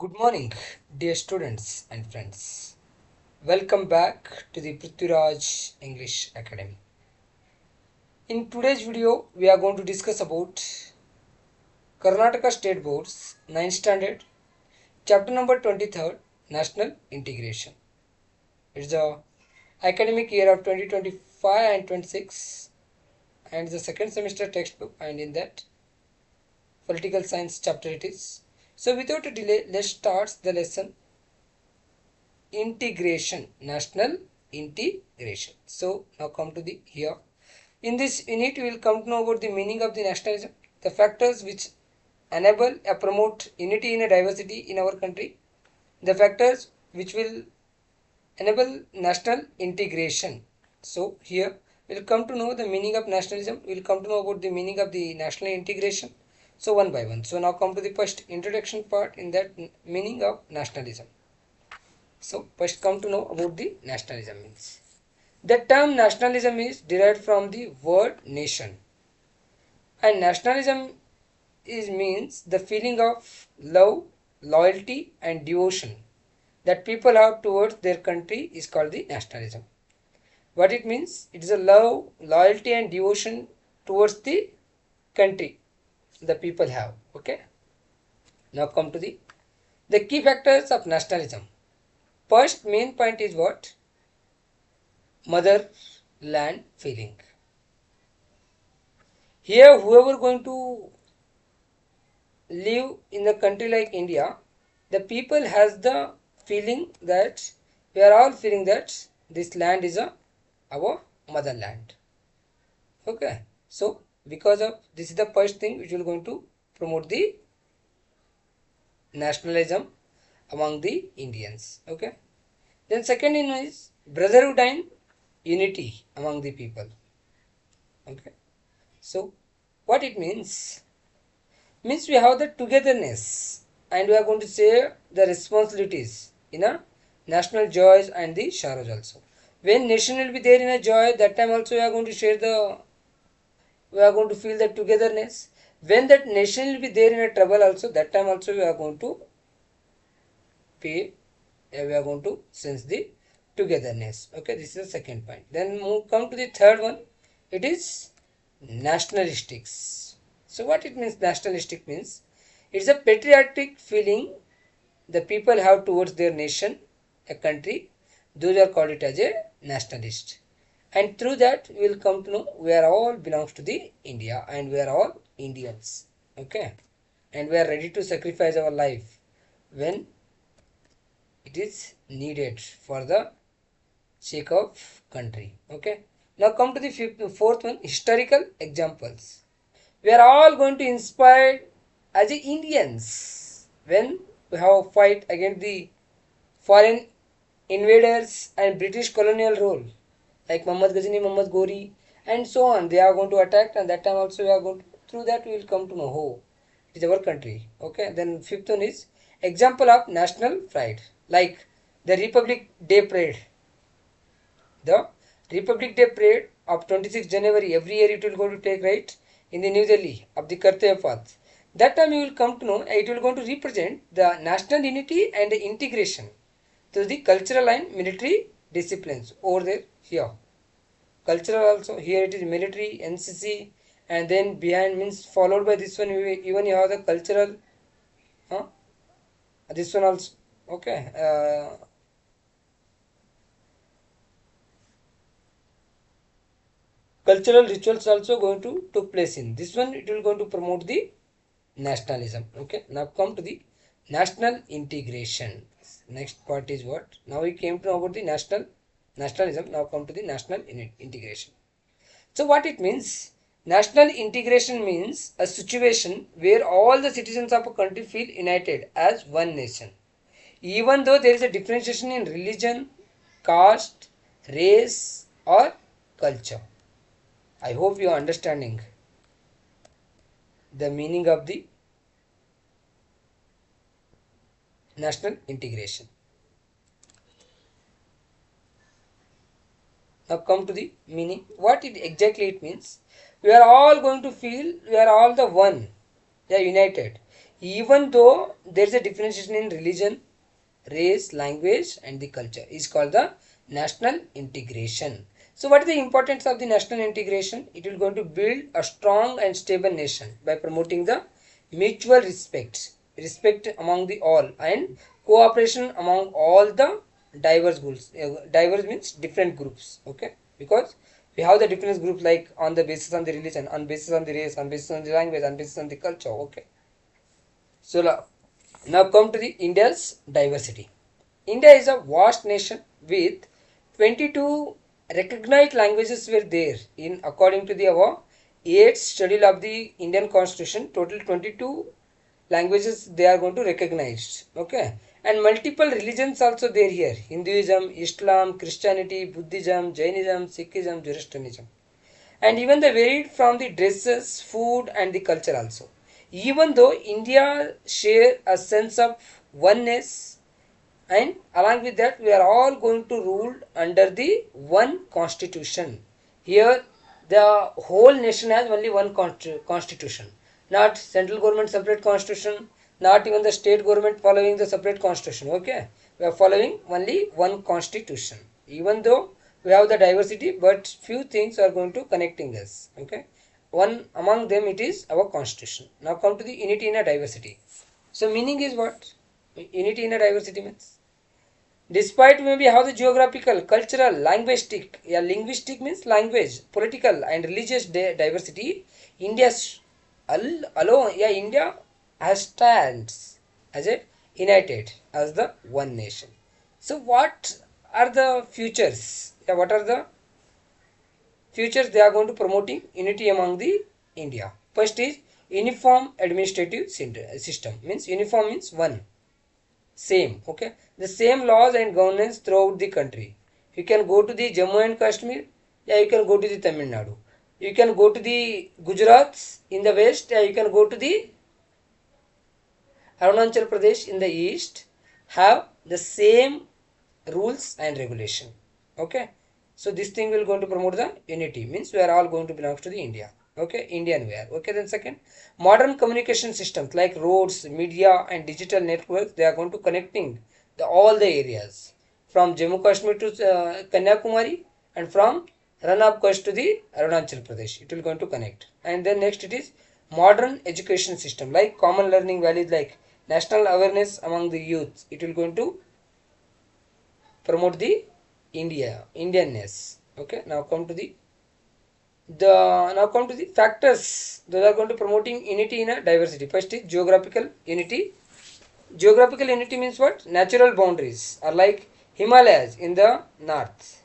Good morning, dear students and friends. Welcome back to the Prithviraj English Academy. In today's video, we are going to discuss about Karnataka State Board's 9th Standard, Chapter number 23rd, National Integration. It's the academic year of 2025 and 26 and the second semester textbook, and in that political science chapter it is. So without a delay, let's start the lesson. Integration, national integration. So now come to the here. In this unit we will come to know about the meaning of the nationalism, the factors which enable or promote unity in a diversity in our country, the factors which will enable national integration. So here we will come to know the meaning of nationalism, we will come to know about the meaning of the national integration. So one by one. So now come to the first introduction part, in that meaning of nationalism. So first come to know about the nationalism means. The term nationalism is derived from the word nation, and nationalism is means the feeling of love, loyalty and devotion that people have towards their country is called the nationalism. What it means? It is a love, loyalty and devotion towards the country the people have. Okay. Now come to the key factors of nationalism. First main point is what? Motherland feeling. Here whoever going to live in a country like India, the people has the feeling that we are all feeling that this land is our motherland. Okay. So because of this is the first thing which will going to promote the nationalism among the Indians. Okay. Then second one is brotherhood and unity among the people. Okay. So what it means? Means we have the togetherness and we are going to share the responsibilities in a national joys and the sorrows also. When nation will be there in a joy, that time also we are going to share we are going to feel the togetherness. When that nation will be there in a trouble also, that time also we are going to pay, we are going to sense the togetherness. Okay, this is the second point. Then come to the third one. It is nationalistics. So what it means? Nationalistic means it's a patriotic feeling the people have towards their nation, a country. Those are called it as a nationalist. And through that we will come to know we are all belongs to the India and we are all Indians. Okay. And we are ready to sacrifice our life when it is needed for the sake of country. Okay. Now come to the fourth one, historical examples. We are all going to inspire as Indians when we have a fight against the foreign invaders and British colonial rule like Muhammad Ghazni, Muhammad Gori and so on. They are going to attack, and that time also we are going to, through that we will come to know oh, it is our country. Okay. Then fifth one is example of national pride like the Republic Day Parade. The Republic Day Parade of 26 January, every year it will go to take, right, in the New Delhi of the Kartavya Path. That time you will come to know it will going to represent the national unity and the integration through the cultural and military disciplines over there here. Cultural also, here it is military, NCC, and then behind means followed by this one, even you have the cultural, huh? This one also. Okay. Cultural rituals also going to took place in this one. It will going to promote the nationalism. Okay. Now come to the national integration. Next part is what? Now we came to know about the nationalism. Now come to the national integration. So what it means? National integration means a situation where all the citizens of a country feel united as one nation, even though there is a differentiation in religion, caste, race or culture. I hope you are understanding the meaning of the national integration. Now come to the meaning. What it exactly it means? We are all going to feel we are all the one. We are united. even though there is a differentiation in religion, race, language, and the culture, is called the national integration. So, what is the importance of the national integration? It will going to build a strong and stable nation by promoting the mutual respect among the all, and cooperation among all the diverse groups. Diverse means different groups. Okay, because we have the different groups like on the basis on the religion, on basis on the race, on basis on the language, on basis on the culture. Okay, so now come to the India's diversity. India is a vast nation with 22 recognized languages were there in according to the our 8th schedule of the Indian Constitution. Total 22 languages they are going to recognize. Okay, and multiple religions also there here: Hinduism, Islam, Christianity, Buddhism, Jainism, Sikhism, Zoroastrianism, and even they varied from the dresses, food, and the culture also. Even though India share a sense of oneness, and along with that we are all going to rule under the one constitution. Here the whole nation has only one constitution, not central government separate constitution, not even the state government following the separate constitution. Okay, we are following only one constitution, even though we have the diversity, but few things are going to connecting us. Okay, one among them it is our constitution. Now come to the unity in a diversity. So meaning is what? Unity in a diversity means, despite maybe how the geographical, cultural, linguistic, yeah, linguistic means language, political and religious diversity, India's alone, yeah, India has stands as a united as the one nation. So what are the futures? Yeah, what are the futures they are going to promoting unity among the India? First is uniform administrative system. Means uniform means one, same. Okay, the same laws and governance throughout the country. You can go to the Jammu and Kashmir, yeah, you can go to the Tamil Nadu, you can go to the Gujarat in the west, yeah, you can go to the Arunachal Pradesh in the east, have the same rules and regulation. Okay, so this thing will going to promote the unity, means we are all going to belong to the India. Okay, Indian we are. Okay, then second, modern communication systems like roads, media, and digital networks, they are going to connecting all the areas from Jammu Kashmir to Kanyakumari, and from Ran of Kutch to the Arunachal Pradesh. It will going to connect. And then next it is modern education system like common learning values like national awareness among the youth. It will going to promote the Indianness. Okay, now come to the factors that are going to promoting unity in a diversity. First is geographical unity. Geographical unity means what? Natural boundaries are like Himalayas in the north,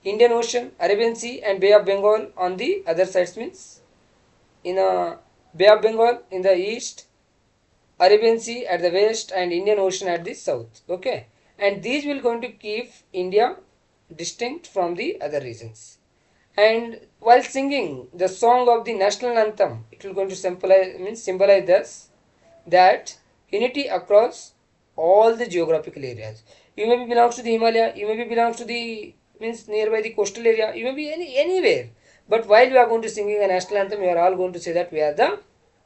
Indian Ocean, Arabian Sea, and Bay of Bengal on the other sides, means in a Bay of Bengal in the east, Arabian Sea at the west, and Indian Ocean at the south. Okay, and these will going to keep India distinct from the other regions. And while singing the song of the national anthem, it will going to symbolize this, that unity across all the geographical areas. You may be belongs to the Himalaya, you may be belongs to the means nearby the coastal area, you may be anywhere. But while we are going to singing a national anthem, we are all going to say that we are the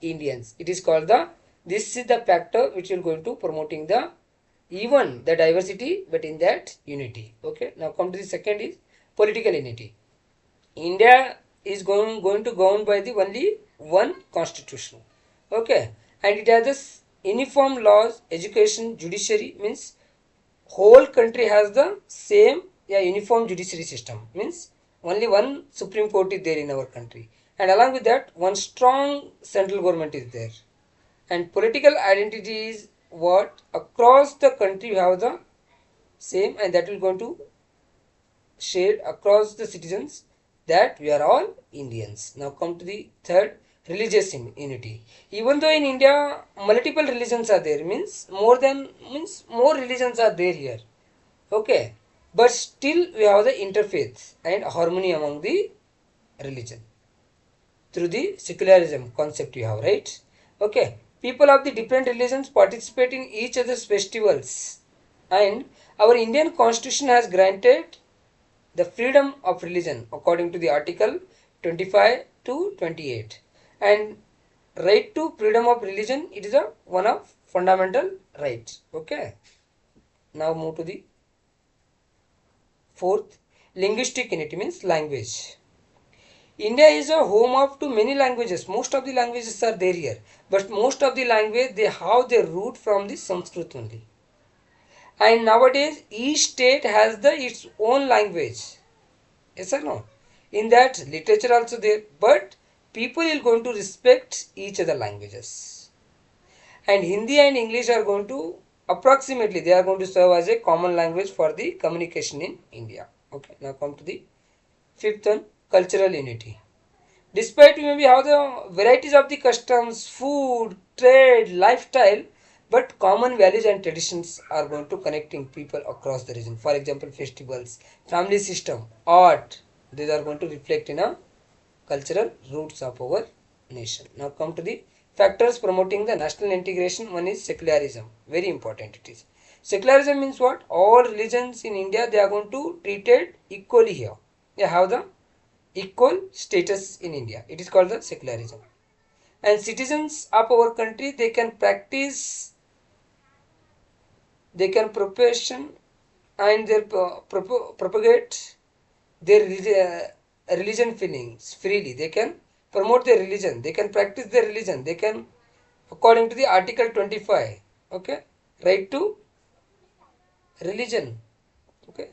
Indians. It is called the, this is the factor which will going to promoting the even the diversity, but in that unity. Okay, now come to the second is political unity. India is going to govern by the only one constitution. Okay, and it has this uniform laws, education, judiciary, means whole country has the same, yeah, uniform judiciary system, means only one Supreme Court is there in our country, and along with that one strong central government is there. And political identity is what across the country you have the same, and that will going to share across the citizens that we are all Indians. Now come to the third, religious unity. Even though in India multiple religions are there, means more religions are there here. Okay, but still we have the interfaith and harmony among the religion through the secularism concept you have, right? Okay, people of the different religions participate in each other's festivals, and our Indian constitution has granted the freedom of religion according to the article 25 to 28, and right to freedom of religion, it is a one of fundamental rights. Okay. Now move to the fourth. Linguistic unity means language. India is a home of to many languages. Most of the languages are there here, but most of the language they have their root from the Sanskrit only. And nowadays each state has the its own language. Yes or no? In that literature also there, but people are going to respect each other languages. And Hindi and English are going to approximately they are going to serve as a common language for the communication in India. Okay, now come to the fifth one, cultural unity. Despite we maybe have the varieties of the customs, food, trade, lifestyle, but common values and traditions are going to connecting people across the region. For example, festivals, family system, art, these are going to reflect in a cultural roots of our nation. Now come to the factors promoting the national integration. One is secularism. Very important it is. Secularism means what? All religions in India they are going to treated equally here. They have the equal status in India. It is called the secularism. And citizens of our country they can practice, they can profession and their propagate their religion feelings freely. They can promote their religion. They can practice their religion. They can, according to the Article 25, okay, right to religion, okay,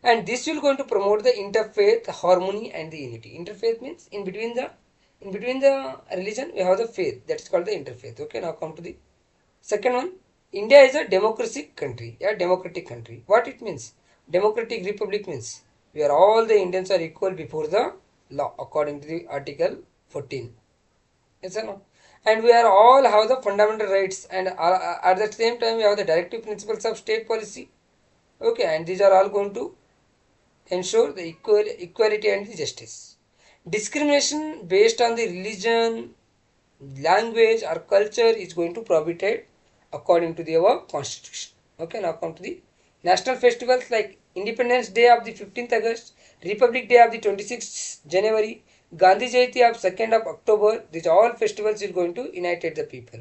and this will going to promote the interfaith harmony and the unity. Interfaith means in between the religion we have the faith, that is called the interfaith. Okay, now come to the second one. India is a democratic country, a democratic country. What it means? Democratic republic means we are all the Indians are equal before the law according to the Article 14. Yes or no? And we are all have the fundamental rights, and at the same time we have the directive principles of state policy. Okay, and these are all going to ensure the equality and the justice. Discrimination based on the religion, language or culture is going to prohibited according to the our constitution. Okay, now come to the national festivals like Independence Day of the 15th August, Republic Day of the 26th January, Gandhi Jayanti of 2nd of October. These all festivals is going to unite the people.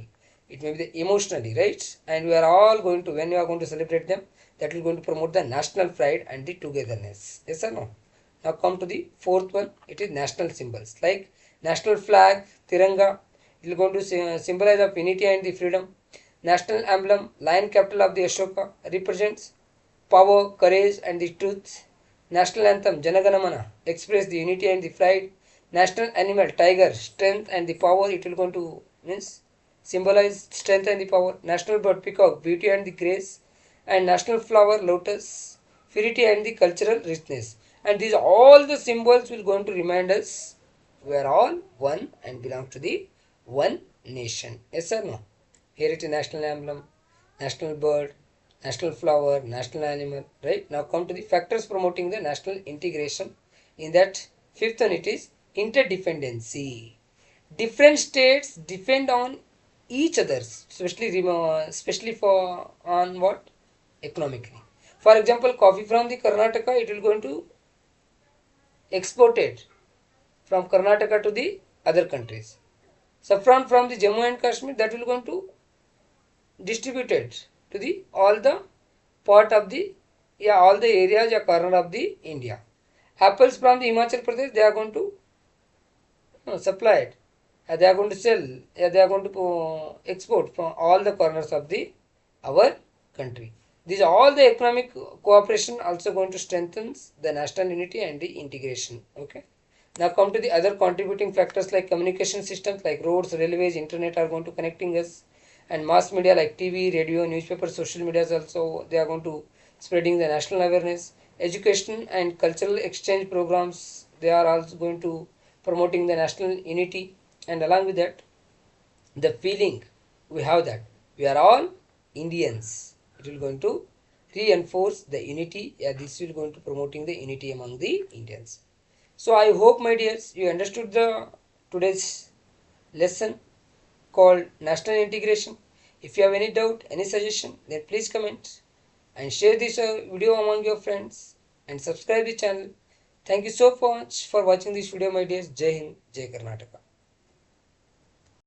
It may be the emotionally, right? And we are all going to, when we are going to celebrate them, that will going to promote the national pride and the togetherness. Yes or no? Now come to the fourth one. It is national symbols like national flag, Tiranga. It will going to symbolize of unity and the freedom. National emblem, lion capital of the Ashoka, represents power, courage and the truth. National anthem, Janaganamana, express the unity and the pride. National animal, tiger, strength and the power. It will going to means symbolize strength and the power. National bird, peacock, beauty and the grace. And national flower, lotus, purity and the cultural richness. And these all the symbols will going to remind us we are all one and belong to the one nation. Yes or no? Here it is national emblem, national bird, national flower, national animal. Right? Now come to the factors promoting the national integration. In that fifth one it is interdependency. Different states depend on each other, especially for on what? Economically. For example, coffee from the Karnataka, it will going to export it from Karnataka to the other countries. Saffron from the Jammu and Kashmir, that will going to distribute it to the all the part of the all the areas or corner of the India. Apples from the Himachal Pradesh, they are going to supply it. They are going to sell. They are going to export from all the corners of the our country. These all the economic cooperation also going to strengthen the national unity and the integration. Okay. Now come to the other contributing factors like communication systems like roads, railways, internet are going to connecting us, and mass media like TV, radio, newspaper, social media also they are going to spreading the national awareness. Education and cultural exchange programs they are also going to promoting the national unity, and along with that the feeling we have that we are all Indians. It will going to reinforce the unity. Yeah, this will going to promoting the unity among the Indians. So I hope, my dears, you understood the today's lesson called national integration. If you have any doubt, any suggestion, then please comment and share this video among your friends and subscribe the channel. Thank you so much for watching this video, my dears. Jai Hind, Jai Karnataka.